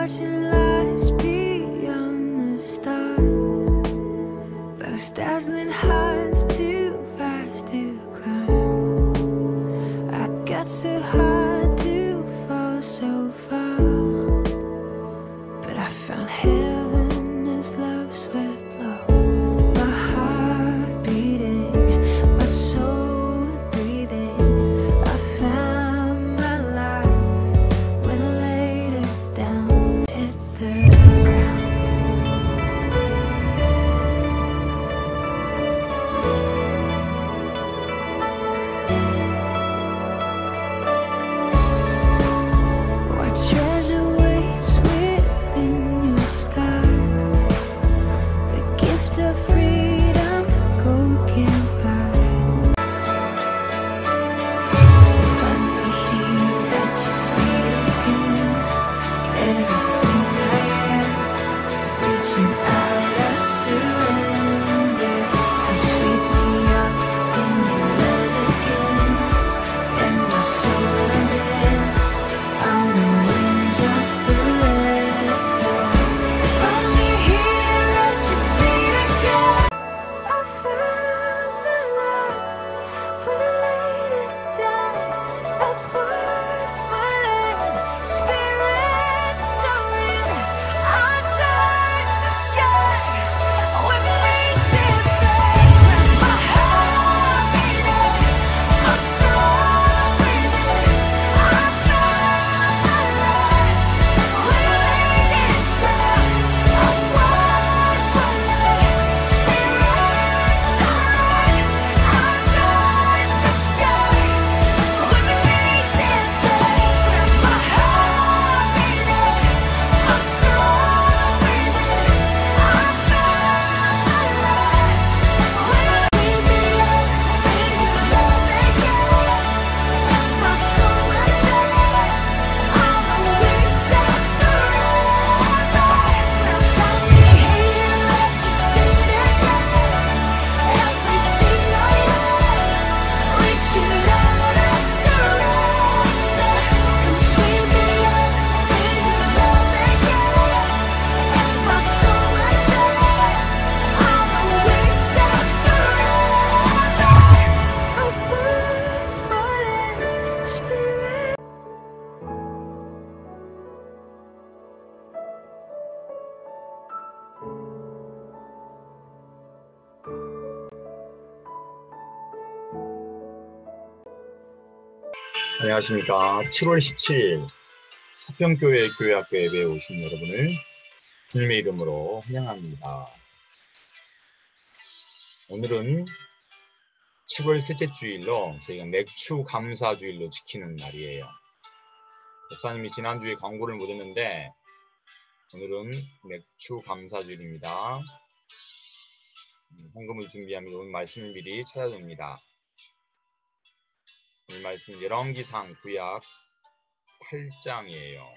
Watching lies beyond the stars, those dazzling heights too fast to climb. I got so hard to fall so far, but I found heaven as love swept low. My heart beating, my soul breathing. I found my life when I laid it down, hit the ground. What treasure waits within your skies? The gift of freedom gold can't buy. Find me here at your feet again. Everything I am, reaching out, I surrender. Come sweep me up in your love again, and my soul undance on the wings of forever. Find me here at your feet again. I found my life when I laid it down. A worth-fulfilling spirit soaring. I touch the sky with lazy faith. My heart beating, my soul breathing. I found my life when I laid it down. A worth-fulfilling spirit soaring. I touch the sky with lazy faith. My heart beating, my soul breathing. I found my life when I laid me up in your love again, and my soul undance on the wings of forever. Find me here at your feet again. Everything I am, reaching out, I surrender. Come sweep me up in your love again, and my soul undance on the wings of forever. A worth-fulfilling spirit. 안녕하십니까. 7월 17일 사평교회 교회학교 예배에 오신 여러분을 주님의 이름으로 환영합니다. 오늘은 7월 셋째 주일로 저희가 맥주 감사주일로 지키는 날이에요. 목사님이 지난주에 광고를 못 했는데 오늘은 맥주 감사주일입니다. 헌금을 준비하며 오늘 말씀을 미리 찾아둡니다. 오늘 말씀 열왕기상 구약 8장이에요.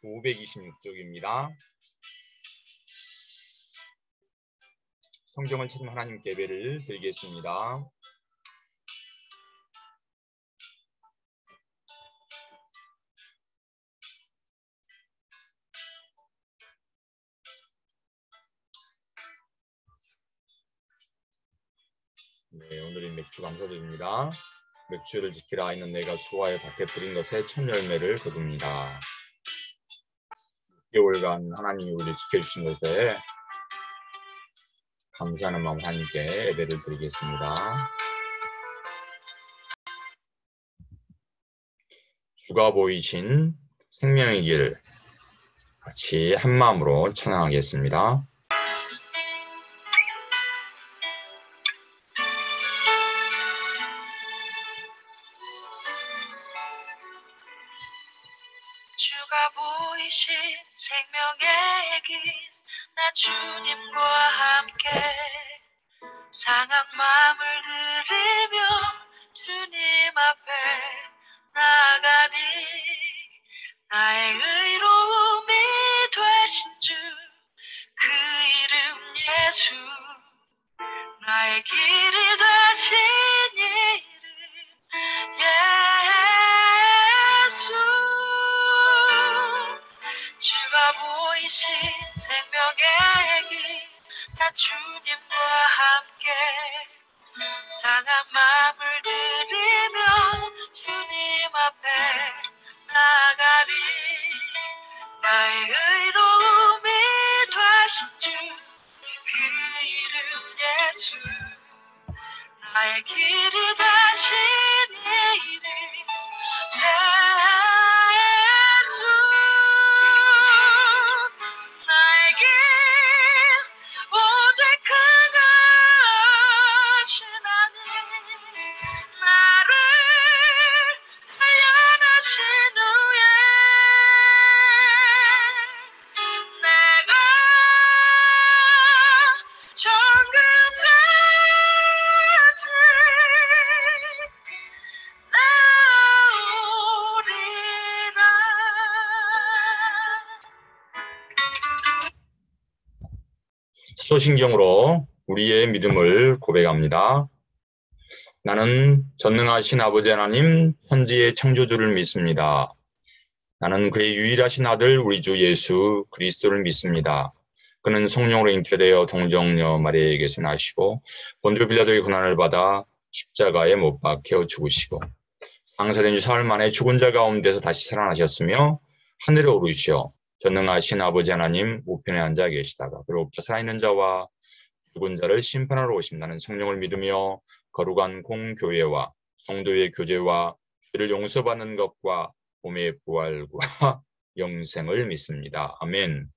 526쪽입니다. 성경을 찾으면 하나님께 예배를 드리겠습니다. 네, 오늘은 맥주 감사드립니다. 맥주를 지키라 하는 내가 수고하여 밭에 뿌린 것에 첫 열매를 거둡니다. 6개월간 하나님이 우리를 지켜주신 것에 감사하는 마음 하나님께 예배를 드리겠습니다. 주가 보이신 생명의 길 같이 한 마음으로 찬양하겠습니다. 주가 보이신 생명의 길, 나 주님과 함께 상한 마음을 들이며 주님 앞에 나가니 나의 의로움이 되신 주, 그 이름 예수, 나의 길이 되신 이름 예수. 주가 되신 이름 예수 나에게 오직 그가 하시나니 나를 단련하신 후에 내가 정금같이 나오리라. 사도신경으로 우리의 믿음을 고백합니다. 나는 전능하신 아버지 하나님 천지의 창조주를 믿습니다. 나는 그의 유일하신 아들 우리 주 예수 그리스도를 믿습니다. 그는 성령으로 잉태되어 동정녀 마리아에게서 나시고 본디오 빌라도의 고난을 받아 십자가에 못 박혀 죽으시고 장사된 지 사흘 만에 죽은 자 가운데서 다시 살아나셨으며 하늘에 오르시어 전능하신 아버지 하나님 우편에 앉아 계시다가 그로부터 살아있는 자와 죽은 자를 심판하러 오심. 나는 성령을 믿으며 거룩한 공교회와 성도의 교제와 죄를 용서받는 것과 몸의 부활과 영생을 믿습니다. 아멘.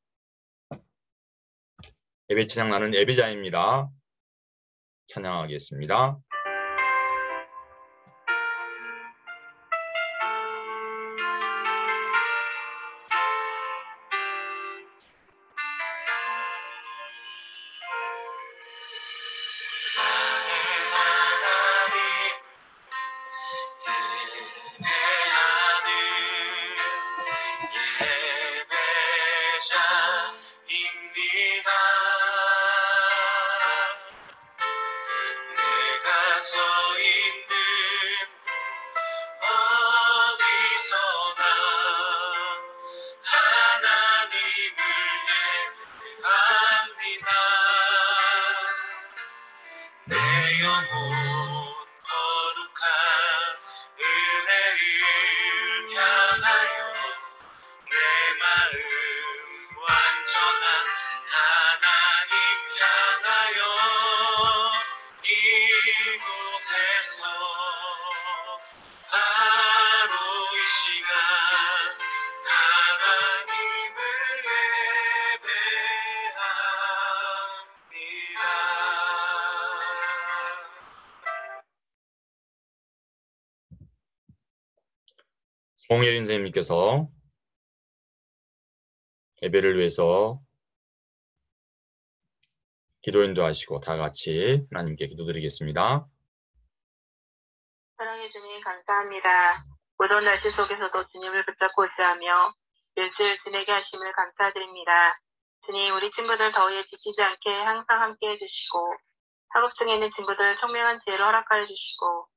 예배 찬양 나는 예배자입니다. 찬양하겠습니다. 예배자입니다. 내가 서 있는 어디서나 하나님을 예배합니다. 내 영혼 거룩한 은혜를 향하여 내 마음 완전한 하나님 향하여 이곳에서 바로 이 시간 하나님을 예배합니다. 송예린 선생님께서 예배를 위해서 기도 인도하시고 다 같이 하나님께 기도드리겠습니다. 사랑해 주님 감사합니다. 무더운 날씨 속에서도 주님을 붙잡고 의지하며 일주일 지내게 하심을 감사드립니다. 주님, 우리 친구들 더위에 지치지 않게 항상 함께해 주시고 학업 중에 있는 친구들 청명한 지혜를 허락하여 주시고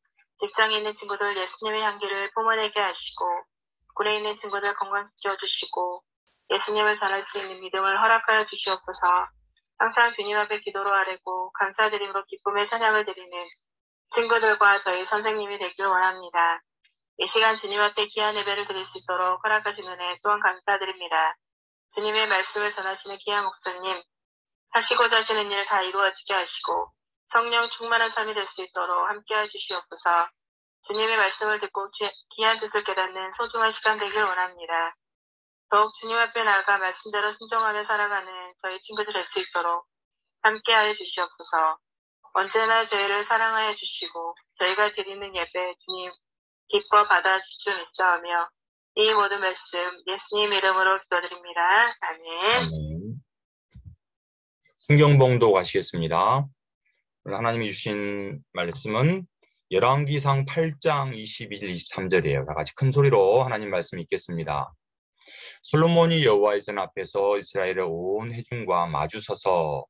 직장에 있는 친구들 예수님의 향기를 뿜어내게 하시고 굴에 있는 친구들 건강시켜 주시고 예수님을 전할 수 있는 믿음을 허락하여 주시옵소서. 항상 주님 앞에 기도로 아뢰고 감사드림으로 기쁨의 찬양을 드리는 친구들과 저희 선생님이 되길 원합니다. 이 시간 주님 앞에 귀한 예배를 드릴 수 있도록 허락하신 은혜 또한 감사드립니다. 주님의 말씀을 전하시는 귀한 목사님, 하시고자 하시는 일 다 이루어지게 하시고 성령 충만한 삶이 될 수 있도록 함께해 주시옵소서. 주님의 말씀을 듣고 귀한 뜻을 깨닫는 소중한 시간 되길 원합니다. 더욱 주님 앞에 나아가 말씀대로 순종하며 살아가는 저희 친구들 될 수 있도록 함께하여 주시옵소서. 언제나 저희를 사랑하여 주시고 저희가 드리는 예배 주님 기뻐 받아주실 줄 믿사오며 이 모든 말씀 예수님 이름으로 기도드립니다. 아멘. 아멘. 성경봉독 하시겠습니다. 오늘 하나님이 주신 말씀은 열왕기상 8장 22절 23절이에요. 다 같이 큰 소리로 하나님 말씀 읽겠습니다. 솔로몬이 여호와의 전 앞에서 이스라엘의 온 회중과 마주서서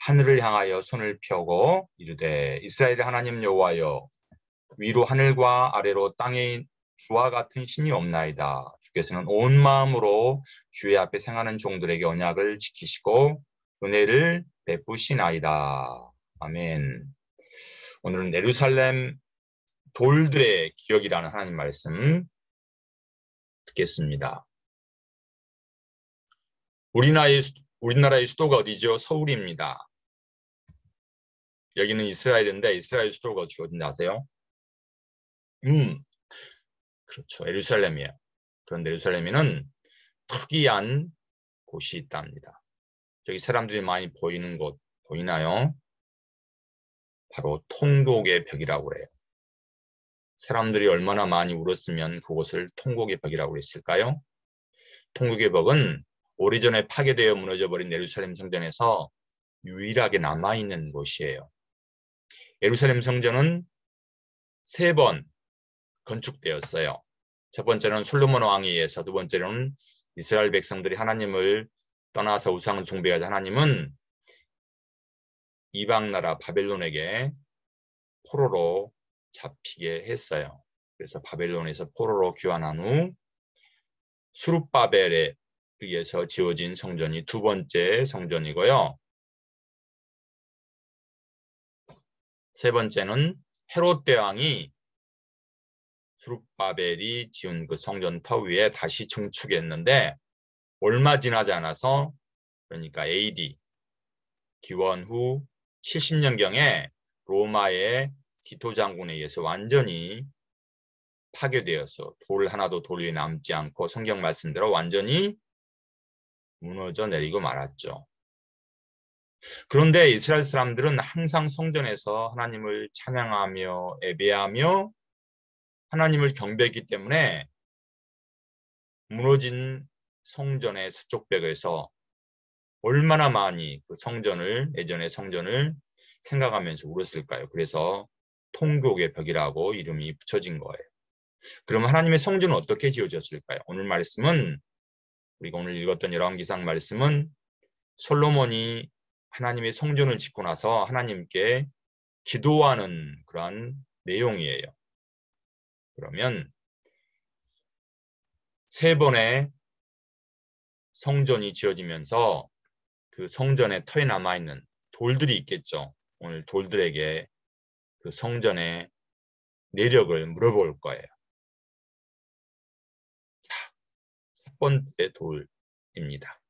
하늘을 향하여 손을 펴고 이르되 이스라엘의 하나님 여호와여 위로 하늘과 아래로 땅에 주와 같은 신이 없나이다. 주께서는 온 마음으로 주의 앞에 생하는 종들에게 언약을 지키시고 은혜를 베푸시나이다. 아멘. 오늘은 예루살렘 돌들의 기억이라는 하나님 말씀 듣겠습니다. 우리나라의 수도가 어디죠? 서울입니다. 여기는 이스라엘인데 이스라엘 수도가 어딘지 아세요? 그렇죠. 예루살렘이에요. 그런데 예루살렘에는 특이한 곳이 있답니다. 저기 사람들이 많이 보이는 곳 보이나요? 바로 통곡의 벽이라고 그래요. 사람들이 얼마나 많이 울었으면 그곳을 통곡의 벽이라고 그랬을까요? 통곡의 벽은 오래전에 파괴되어 무너져버린 예루살렘 성전에서 유일하게 남아있는 곳이에요. 예루살렘 성전은 3번 건축되었어요. 첫 번째는 솔로몬 왕에 의해서, 두 번째로는 이스라엘 백성들이 하나님을 떠나서 우상을 숭배하자 하나님은 이방 나라 바벨론에게 포로로 잡히게 했어요. 그래서 바벨론에서 포로로 귀환한 후 수룹바벨에 의해서 지어진 성전이 두 번째 성전이고요. 세 번째는 헤롯 대왕이 수룹바벨이 지은 그 성전 터 위에 다시 증축했는데 얼마 지나지 않아서, 그러니까 AD 기원 후 70년경에 로마의 티토 장군에 의해서 완전히 파괴되어서 돌 하나도 돌이 남지 않고 성경 말씀대로 완전히 무너져 내리고 말았죠. 그런데 이스라엘 사람들은 항상 성전에서 하나님을 찬양하며 예배하며 하나님을 경배했기 때문에 무너진 성전의 서쪽 벽에서 얼마나 많이 그 성전을, 예전의 성전을 생각하면서 울었을까요? 그래서 통곡의 벽이라고 이름이 붙여진 거예요. 그럼 하나님의 성전은 어떻게 지어졌을까요? 오늘 말씀은, 우리가 오늘 읽었던 열왕기상 말씀은 솔로몬이 하나님의 성전을 짓고 나서 하나님께 기도하는 그러한 내용이에요. 그러면 3번의 성전이 지어지면서 그 성전의 터에 남아있는 돌들이 있겠죠. 오늘 돌들에게 그 성전의 내력을 물어볼 거예요. 자, 첫 번째 돌입니다.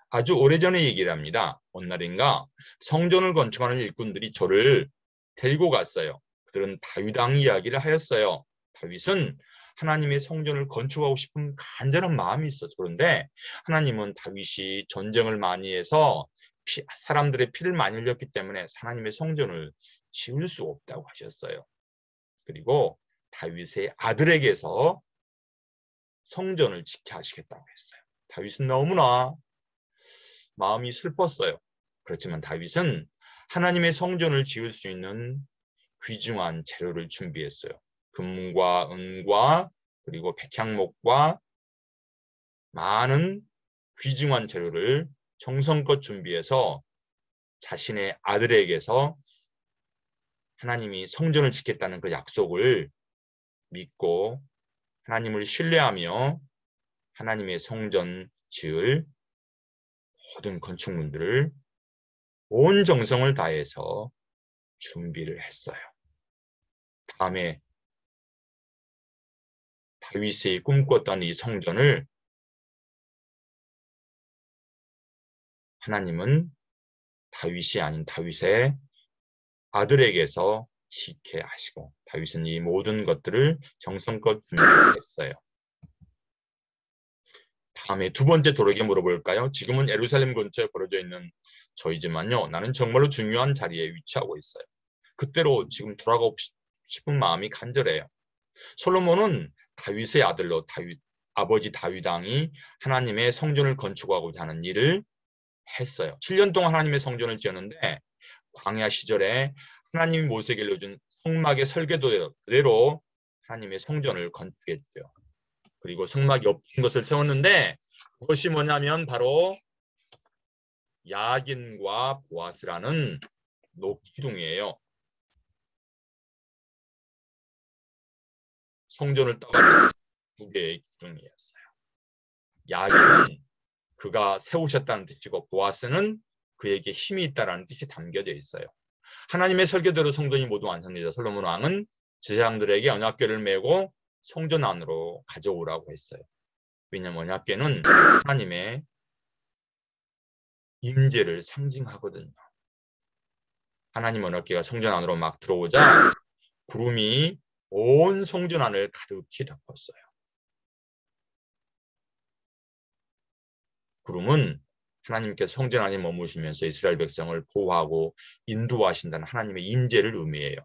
아주 오래전에 얘기를 합니다. 어느 날인가 성전을 건축하는 일꾼들이 저를 데리고 갔어요. 그들은 다윗 왕 이야기를 하였어요. 다윗은 하나님의 성전을 건축하고 싶은 간절한 마음이 있었죠. 그런데 하나님은 다윗이 전쟁을 많이 해서 사람들의 피를 많이 흘렸기 때문에 하나님의 성전을 지을 수 없다고 하셨어요. 그리고 다윗의 아들에게서 성전을 짓게 하시겠다고 했어요. 다윗은 너무나 마음이 슬펐어요. 그렇지만 다윗은 하나님의 성전을 지을 수 있는 귀중한 재료를 준비했어요. 금과 은과 그리고 백향목과 많은 귀중한 재료를 정성껏 준비해서 자신의 아들에게서 하나님이 성전을 짓겠다는 그 약속을 믿고 하나님을 신뢰하며 하나님의 성전 지을 모든 건축물들을 온 정성을 다해서 준비를 했어요. 다음에 다윗이 꿈꿨던 이 성전을 하나님은 다윗이 아닌 다윗의 아들에게서 짓게 하시고 다윗은 이 모든 것들을 정성껏 준비했어요. 다음에 두 번째 돌에게 물어볼까요? 지금은 예루살렘 근처에 벌어져 있는 저이지만요. 나는 정말로 중요한 자리에 위치하고 있어요. 그때로 지금 돌아가고 싶은 마음이 간절해요. 솔로몬은 다윗의 아들로 아버지 다윗 왕이 하나님의 성전을 건축하고자 하는 일을 했어요. 7년 동안 하나님의 성전을 지었는데 광야 시절에 하나님이 모세에게 알려준 성막의 설계도대로 그대로 하나님의 성전을 건축했죠. 그리고 성막이 엎은 것을 세웠는데 그것이 뭐냐면 바로 야긴과 보아스라는 녹기둥이에요. 성전을 떠받친 2개의 기둥이었어요. 야긴은 그가 세우셨다는 뜻이고 보아스는 그에게 힘이 있다는 뜻이 담겨져 있어요. 하나님의 설계대로 성전이 모두 완성되자 솔로몬 왕은 제사장들에게 언약궤를 메고 성전 안으로 가져오라고 했어요. 왜냐하면 언약궤는 하나님의 임재를 상징하거든요. 하나님 언어궤가 성전 안으로 막 들어오자 구름이 온 성전 안을 가득히 덮었어요. 구름은 하나님께서 성전 안에 머무시면서 이스라엘 백성을 보호하고 인도하신다는 하나님의 임재를 의미해요.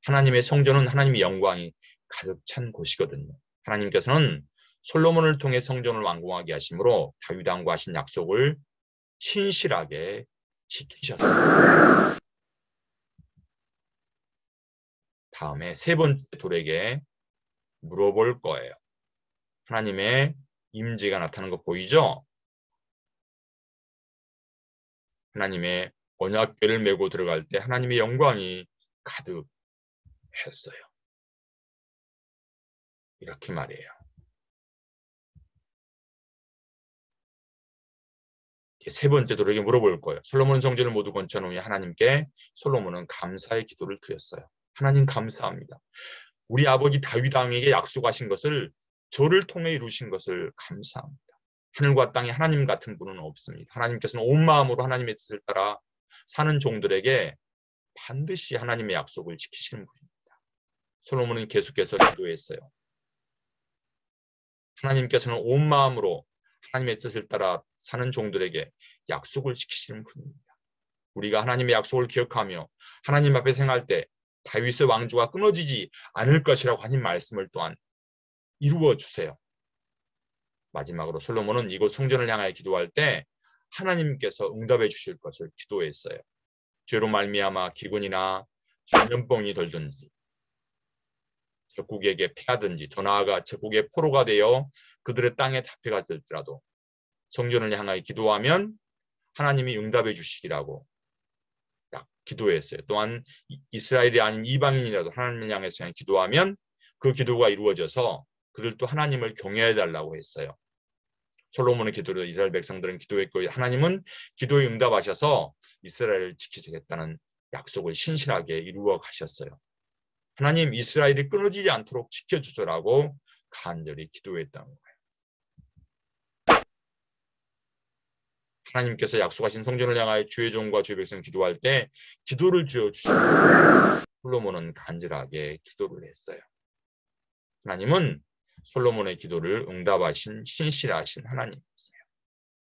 하나님의 성전은 하나님의 영광이 가득 찬 곳이거든요. 하나님께서는 솔로몬을 통해 성전을 완공하게 하심으로 다윗 왕과 하신 약속을 신실하게 지키셨어요. 다음에 세 번째 돌에게 물어볼 거예요. 하나님의 임재가 나타나는 거 보이죠? 하나님의 언약궤를 메고 들어갈 때 하나님의 영광이 가득했어요. 이렇게 말이에요. 세 번째 돌에게 물어볼 거예요. 솔로몬 성전을 모두 건축한 후에 하나님께 솔로몬은 감사의 기도를 드렸어요. 하나님 감사합니다. 우리 아버지 다윗 왕에게 약속하신 것을 저를 통해 이루신 것을 감사합니다. 하늘과 땅에 하나님 같은 분은 없습니다. 하나님께서는 온 마음으로 하나님의 뜻을 따라 사는 종들에게 반드시 하나님의 약속을 지키시는 분입니다. 솔로몬은 계속해서 기도했어요. 하나님께서는 온 마음으로 하나님의 뜻을 따라 사는 종들에게 약속을 지키시는 분입니다. 우리가 하나님의 약속을 기억하며 하나님 앞에 생활할 때 다윗의 왕조가 끊어지지 않을 것이라고 하신 말씀을 또한 이루어 주세요. 마지막으로 솔로몬은 이곳 성전을 향하여 기도할 때 하나님께서 응답해 주실 것을 기도했어요. 죄로 말미암아 기근이나 전염병이 돌든지 적국에게 패하든지 더 나아가 적국의 포로가 되어 그들의 땅에 잡혀가 될지라도 성전을 향하여 기도하면 하나님이 응답해 주시기라고 기도했어요. 또한 이스라엘이 아닌 이방인이라도 하나님을 향해서 기도하면 그 기도가 이루어져서 그들도 하나님을 경외해 달라고 했어요. 솔로몬의 기도로 이스라엘 백성들은 기도했고 하나님은 기도에 응답하셔서 이스라엘을 지키시겠다는 약속을 신실하게 이루어 가셨어요. 하나님 이스라엘이 끊어지지 않도록 지켜주소라고 간절히 기도했다는 거예요. 하나님께서 약속하신 성전을 향하여 주의 종과 주의 백성 기도할 때 기도를 들어주시고 솔로몬은 간절하게 기도를 했어요. 하나님은 솔로몬의 기도를 응답하신 신실하신 하나님이세요.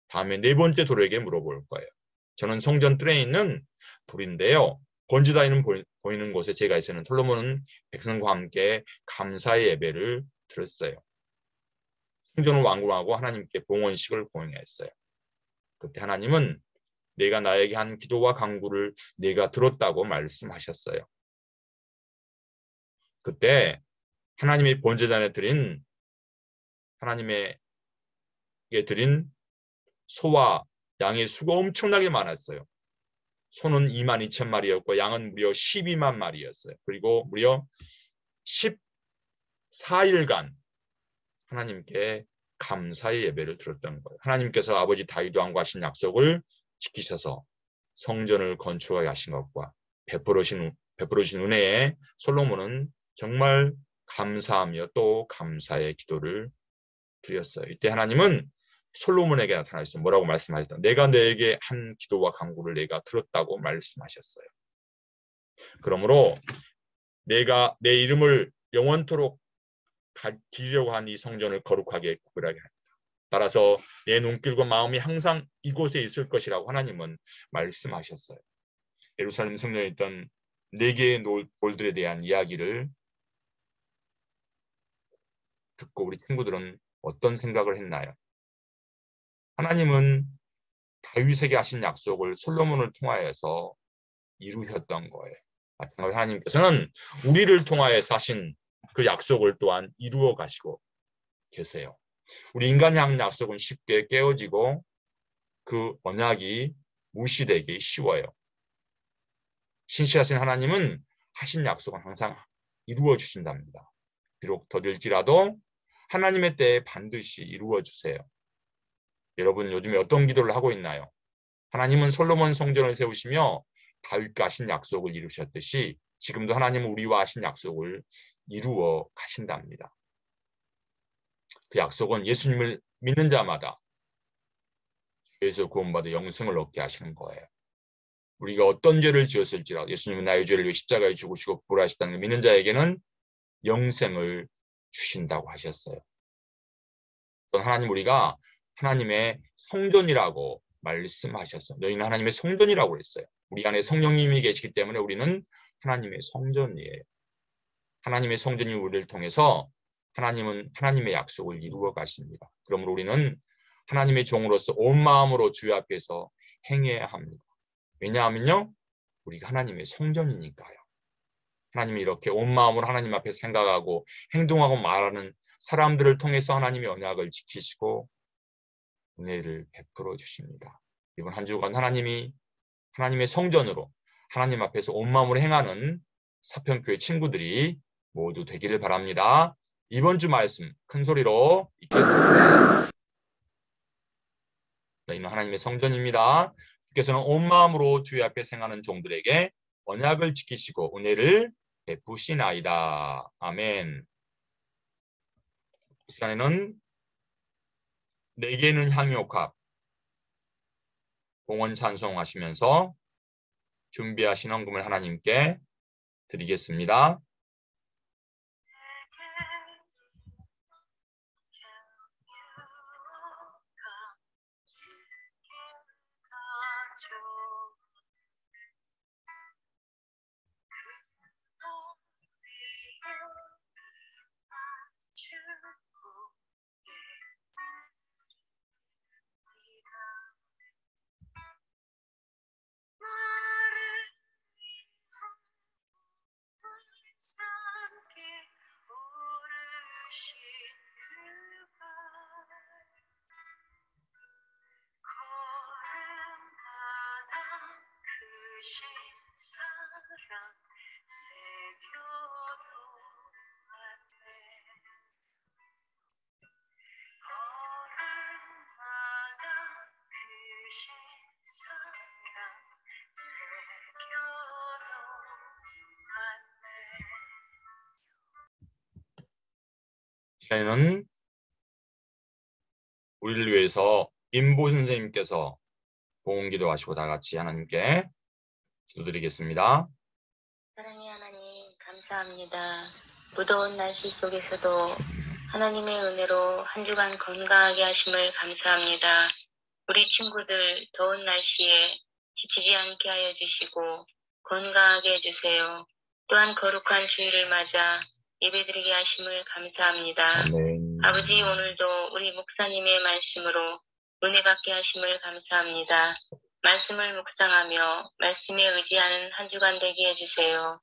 다음에 네 번째 돌에게 물어볼 거예요. 저는 성전 뜰에 있는 돌인데요. 번지다이는 보이는 곳에 제가 있어는 솔로몬은 백성과 함께 감사의 예배를 드렸어요. 성전을 완공하고 하나님께 봉헌식을 공양했어요. 그때 하나님은 내가 나에게 한 기도와 간구를 내가 들었다고 말씀하셨어요. 그때 하나님의 번제단에 드린 하나님에게 드린 소와 양의 수가 엄청나게 많았어요. 소는 22,000마리였고 양은 무려 12만 마리였어요. 그리고 무려 14일간 하나님께 감사의 예배를 드렸던 거예요. 하나님께서 아버지 다윗 왕과 하신 약속을 지키셔서 성전을 건축하게 하신 것과 베풀어주신 은혜에 솔로몬은 정말 감사하며 또 감사의 기도를 드렸어요. 이때 하나님은 솔로몬에게 나타나셔서 뭐라고 말씀하셨다. 내가 너에게 한 기도와 간구를 내가 들었다고 말씀하셨어요. 그러므로 내가 내 이름을 영원토록 기리려고 한 이 성전을 거룩하게 구별하게 합니다. 따라서 내 눈길과 마음이 항상 이곳에 있을 것이라고 하나님은 말씀하셨어요. 예루살렘 성전에 있던 4개의 돌들에 대한 이야기를 듣고 우리 친구들은 어떤 생각을 했나요? 하나님은 다윗에게 하신 약속을 솔로몬을 통하여서 이루셨던 거예요. 마찬가지로 하나님께서는 우리를 통하여서 하신 그 약속을 또한 이루어 가시고 계세요. 우리 인간이 한 약속은 쉽게 깨어지고 그 언약이 무시되기 쉬워요. 신실하신 하나님은 하신 약속은 항상 이루어 주신답니다. 비록 더딜지라도 하나님의 때에 반드시 이루어 주세요. 여러분 요즘에 어떤 기도를 하고 있나요? 하나님은 솔로몬 성전을 세우시며 다윗과 하신 약속을 이루셨듯이 지금도 하나님은 우리와 하신 약속을 이루어 가신답니다. 그 약속은 예수님을 믿는 자마다 죄에서 구원받아 영생을 얻게 하시는 거예요. 우리가 어떤 죄를 지었을지라도 예수님은 나의 죄를 위해 십자가에 죽으시고 부활하셨다는 걸 믿는 자에게는 영생을 주신다고 하셨어요. 또 하나님 우리가 하나님의 성전이라고 말씀하셨어요. 너희는 하나님의 성전이라고 했어요. 우리 안에 성령님이 계시기 때문에 우리는 하나님의 성전이에요. 하나님의 성전이 우리를 통해서 하나님은 하나님의 약속을 이루어 가십니다. 그러므로 우리는 하나님의 종으로서 온 마음으로 주의 앞에서 행해야 합니다. 왜냐하면요, 우리가 하나님의 성전이니까요. 하나님이 이렇게 온 마음으로 하나님 앞에 생각하고 행동하고 말하는 사람들을 통해서 하나님의 언약을 지키시고 은혜를 베풀어 주십니다. 이번 한 주간 하나님이 하나님의 성전으로 하나님 앞에서 온 마음으로 행하는 사평교회 친구들이 모두 되기를 바랍니다. 이번 주 말씀 큰 소리로 읽겠습니다. 너희는 하나님의 성전입니다. 주께서는 온 마음으로 주의 앞에 행하는 종들에게 언약을 지키시고 은혜를 베푸시나이다. 아멘. 이 시간에는 내게는 향유옥합 공원 찬송하시면서 준비하신 헌금을 하나님께 드리겠습니다. 시간에는 우리를 위해서 임보 선생님께서 봉헌기도 하시고 다 같이 하나님께 기도드리겠습니다. 사랑의 하나님 감사합니다. 무더운 날씨 속에서도 하나님의 은혜로 한 주간 건강하게 하심을 감사합니다. 우리 친구들 더운 날씨에 지치지 않게 하여 주시고 건강하게 해주세요. 또한 거룩한 주일을 맞아 예배드리게 하심을 감사합니다. 아멘. 아버지 오늘도 우리 목사님의 말씀으로 은혜 받게 하심을 감사합니다. 말씀을 묵상하며 말씀에 의지하는 한 주간 되게 해주세요.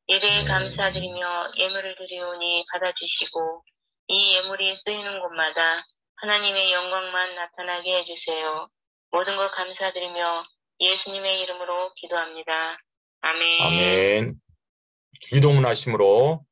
예배에 감사드리며 예물을 드리오니 받아주시고 이 예물이 쓰이는 곳마다 하나님의 영광만 나타나게 해주세요. 모든 걸 감사드리며 예수님의 이름으로 기도합니다. 아멘. 아멘. 기도문 하심으로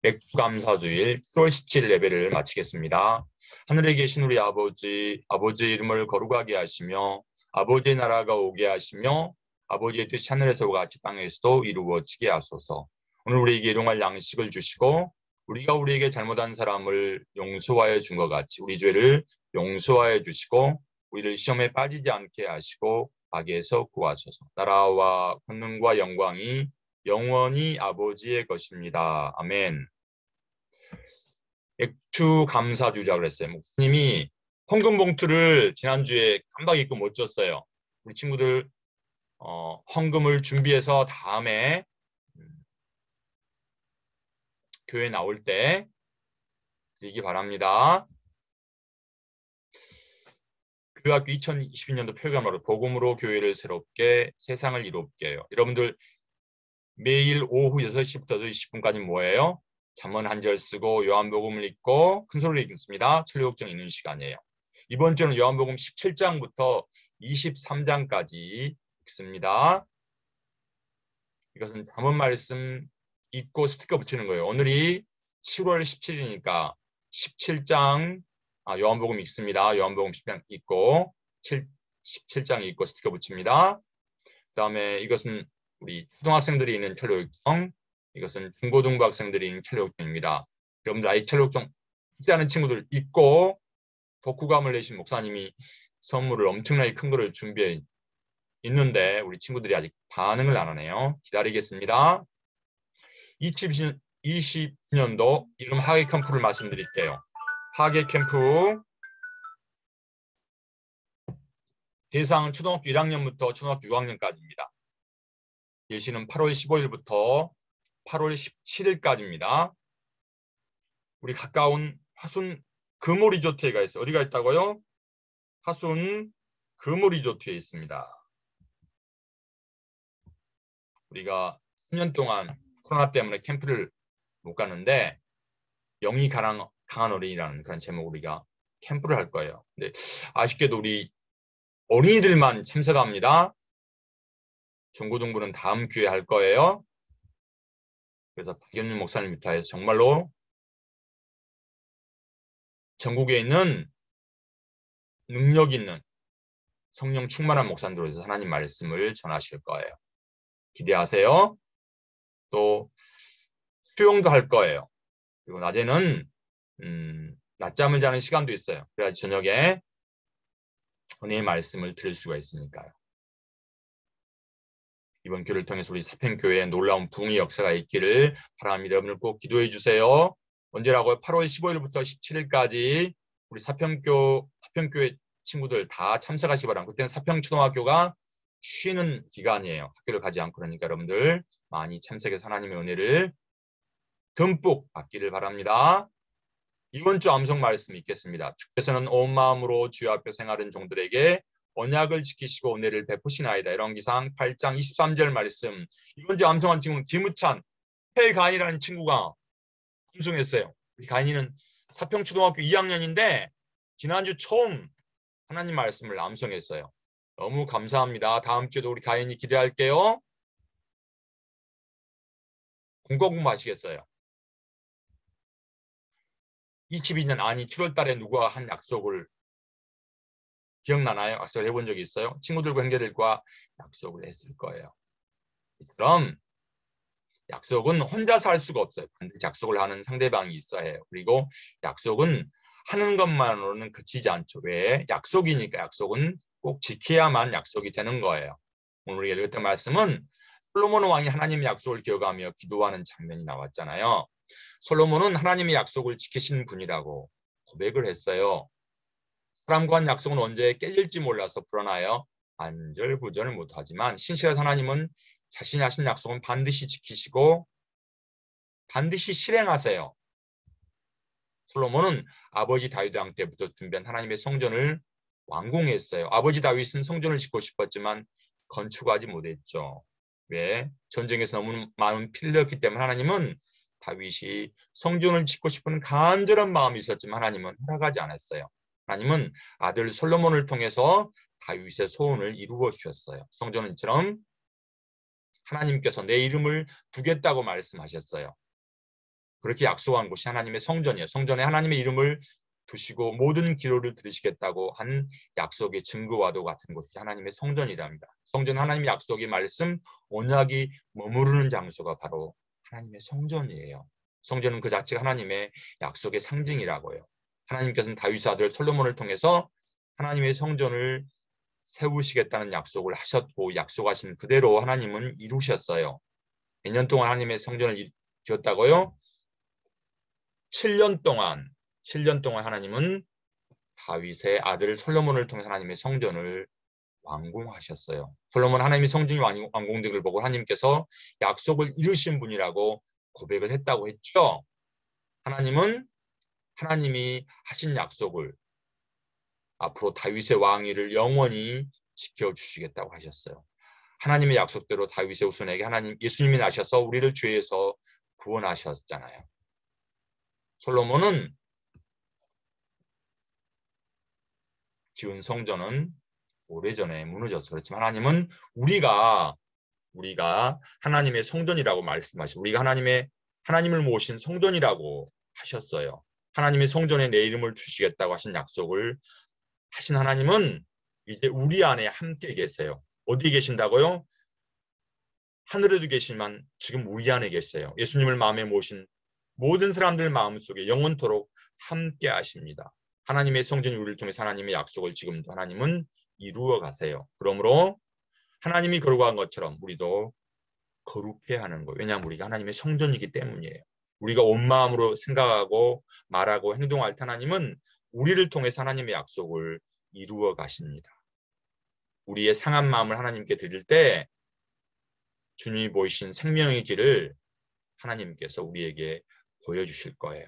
맥주감사주일 10월 17일 예배를 마치겠습니다. 하늘에 계신 우리 아버지의 이름을 거룩하게 하시며 아버지의 나라가 오게 하시며 아버지의 뜻이 하늘에서와 같이 땅에서도 이루어지게 하소서. 오늘 우리에게 일용할 양식을 주시고 우리가 우리에게 잘못한 사람을 용서하여 준 것 같이 우리 죄를 용서하여 주시고 우리를 시험에 빠지지 않게 하시고 악에서 구하소서. 나라와 권능과 영광이 영원히 아버지의 것입니다. 아멘. 액추 감사주자 그랬어요. 목사님이 헌금 봉투를 지난주에 깜빡 잊고 못 줬어요. 우리 친구들 헌금을 준비해서 다음에 교회 나올 때 드리기 바랍니다. 교회학교 2022년도 프로그램으로 복음으로 교회를 새롭게 세상을 이롭게 해요. 여러분들 매일 오후 6시부터 20분까지 뭐예요? 잠언 한 절 쓰고 요한복음을 읽고 큰 소리로 읽습니다. 천리국정 읽는 시간이에요. 이번 주는 요한복음 17장부터 23장까지 읽습니다. 이것은 잠언 말씀 읽고 스티커 붙이는 거예요. 오늘이 7월 17일이니까 17장 요한복음 읽습니다. 요한복음 10장 읽고 17장 읽고 스티커 붙입니다. 그 다음에 이것은 우리 초등학생들이 있는 천리국정, 이것은 중고등부 학생들이 있는 천리국정입니다. 여러분들 아직 천리국정 읽지 않은 친구들 읽고 독후감을 내신 목사님이 선물을 엄청나게 큰 거를 준비해 있는데 우리 친구들이 아직 반응을 안 하네요. 기다리겠습니다. 2020년도 이름 학예 캠프를 말씀드릴게요. 학예 캠프 대상은 초등학교 1학년부터 초등학교 6학년까지입니다. 예시는 8월 15일부터 8월 17일까지입니다. 우리 가까운 화순 금호리조트에 가 있어요. 어디가 있다고요? 화순 금호리조트에 있습니다. 우리가 10년 동안 코로나 때문에 캠프를 못 갔는데 영이 강한 어린이라는 그런 제목으로 우리가 캠프를 할 거예요. 근데 아쉽게도 우리 어린이들만 참석합니다. 중고등부는 다음 기회에 할 거예요. 그래서 박연윤 목사님부터 해서 정말로 전국에 있는 능력 있는 성령 충만한 목사님들에서 하나님 말씀을 전하실 거예요. 기대하세요. 또 수용도 할 거예요. 그리고 낮에는 낮잠을 자는 시간도 있어요. 그래야지 저녁에 은혜의 말씀을 들을 수가 있으니까요. 이번 교회를 통해서 우리 사평교회에 놀라운 부흥의 역사가 있기를 바랍니다. 여러분들 꼭 기도해 주세요. 언제라고요? 8월 15일부터 17일까지 우리 사평교회 친구들 다 참석하시기 바랍니다. 그때는 사평초등학교가 쉬는 기간이에요. 학교를 가지 않고. 그러니까 여러분들 많이 참석해서 하나님의 은혜를 듬뿍 받기를 바랍니다. 이번 주 암송 말씀 읽겠습니다. 주께서는 온 마음으로 주여 앞에 생하는 종들에게 언약을 지키시고 은혜를 베푸시나이다. 열왕기상 8장 23절 말씀. 이번 주 암송한 친구는 김우찬, 헬가인이라는 친구가 암송했어요. 우리 가인이는 사평초등학교 2학년인데 지난주 처음 하나님 말씀을 암송했어요. 너무 감사합니다. 다음 주에도 우리 가인이 기대할게요. 공부하시겠어요? 22년 아니 7월 달에 누가 한 약속을 기억나나요? 약속을 해본 적이 있어요? 친구들과 형제들과 약속을 했을 거예요. 그럼 약속은 혼자서 할 수가 없어요. 반드시 약속을 하는 상대방이 있어야 해요. 그리고 약속은 하는 것만으로는 그치지 않죠. 왜? 약속이니까 약속은 꼭 지켜야만 약속이 되는 거예요. 오늘 우리가 읽었던 말씀은 솔로몬 왕이 하나님의 약속을 기억하며 기도하는 장면이 나왔잖아요. 솔로몬은 하나님의 약속을 지키신 분이라고 고백을 했어요. 사람과 한 약속은 언제 깨질지 몰라서 불안하여 안절부절을 못하지만 신실한 하나님은 자신이 하신 약속은 반드시 지키시고 반드시 실행하세요. 솔로몬은 아버지 다윗 왕 때부터 준비한 하나님의 성전을 완공했어요. 아버지 다윗은 성전을 짓고 싶었지만 건축하지 못했죠. 왜? 전쟁에서 너무 많은 피를 흘렸기 때문에 하나님은 다윗이 성전을 짓고 싶은 간절한 마음이 있었지만 하나님은 허락하지 않았어요. 하나님은 아들 솔로몬을 통해서 다윗의 소원을 이루어 주셨어요. 성전은처럼 하나님께서 내 이름을 두겠다고 말씀하셨어요. 그렇게 약속한 곳이 하나님의 성전이에요. 성전에 하나님의 이름을 두시고 모든 기도를 들으시겠다고 한 약속의 증거와도 같은 곳이 하나님의 성전이랍니다. 성전은 하나님의 약속의 말씀, 언약이 머무르는 장소가 바로 하나님의 성전이에요. 성전은 그 자체가 하나님의 약속의 상징이라고요. 하나님께서는 다윗의 아들 솔로몬을 통해서 하나님의 성전을 세우시겠다는 약속을 하셨고 약속하신 그대로 하나님은 이루셨어요. 몇 년 동안 하나님의 성전을 지었다고요? 7년 동안 하나님은 다윗의 아들 솔로몬을 통해 하나님의 성전을 완공하셨어요. 솔로몬 하나님의 성전이 완공된 걸 보고 하나님께서 약속을 이루신 분이라고 고백을 했다고 했죠. 하나님은 하나님이 하신 약속을 앞으로 다윗의 왕위를 영원히 지켜주시겠다고 하셨어요. 하나님의 약속대로 다윗의 후손에게 예수님이 나셔서 우리를 죄에서 구원하셨잖아요. 솔로몬은 지은 성전은 오래전에 무너져서 그렇지만 하나님은 우리가 하나님의 성전이라고 말씀하시고 우리가 하나님을 모신 성전이라고 하셨어요. 하나님의 성전에 내 이름을 두시겠다고 하신 약속을 하신 하나님은 이제 우리 안에 함께 계세요. 어디 계신다고요? 하늘에도 계시지만 지금 우리 안에 계세요. 예수님을 마음에 모신 모든 사람들 마음속에 영원토록 함께 하십니다. 하나님의 성전이 우리를 통해서 하나님의 약속을 지금도 하나님은 이루어 가세요. 그러므로 하나님이 거룩한 것처럼 우리도 거룩해야 하는 거예요. 왜냐하면 우리가 하나님의 성전이기 때문이에요. 우리가 온 마음으로 생각하고 말하고 행동할 때 하나님은 우리를 통해서 하나님의 약속을 이루어 가십니다. 우리의 상한 마음을 하나님께 드릴 때 주님이 보이신 생명의 길을 하나님께서 우리에게 보여주실 거예요.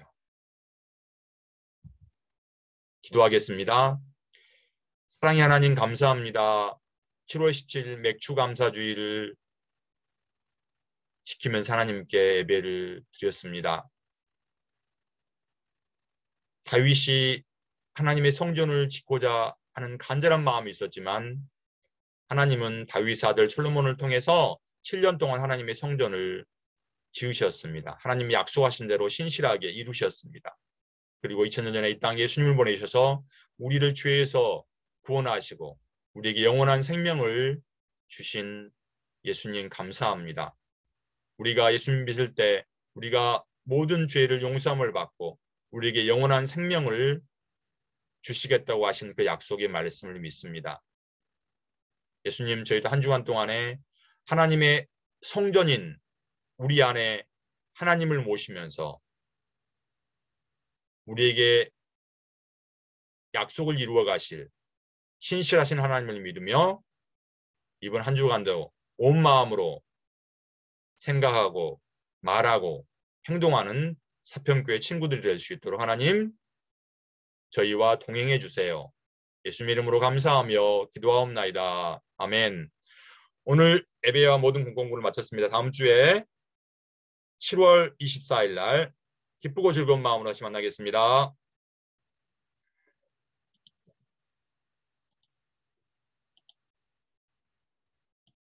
기도하겠습니다. 사랑의 하나님 감사합니다. 7월 17일 맥주 감사주의를 지키면서 하나님께 예배를 드렸습니다. 다윗이 하나님의 성전을 짓고자 하는 간절한 마음이 있었지만 하나님은 다윗의 아들 솔로몬을 통해서 7년 동안 하나님의 성전을 지으셨습니다. 하나님이 약속하신 대로 신실하게 이루셨습니다. 그리고 2000년 전에 이 땅에 예수님을 보내셔서 우리를 죄에서 구원하시고 우리에게 영원한 생명을 주신 예수님 감사합니다. 우리가 예수님 믿을 때 우리가 모든 죄를 용서함을 받고 우리에게 영원한 생명을 주시겠다고 하신 그 약속의 말씀을 믿습니다. 예수님, 저희도 한 주간 동안에 하나님의 성전인 우리 안에 하나님을 모시면서 우리에게 약속을 이루어 가실 신실하신 하나님을 믿으며 이번 한 주간도 온 마음으로 생각하고 말하고 행동하는 사평교회 친구들이 될 수 있도록 하나님 저희와 동행해 주세요. 예수 이름으로 감사하며 기도하옵나이다. 아멘. 오늘 예배와 모든 공공부를 마쳤습니다. 다음 주에 7월 24일 날 기쁘고 즐거운 마음으로 다시 만나겠습니다.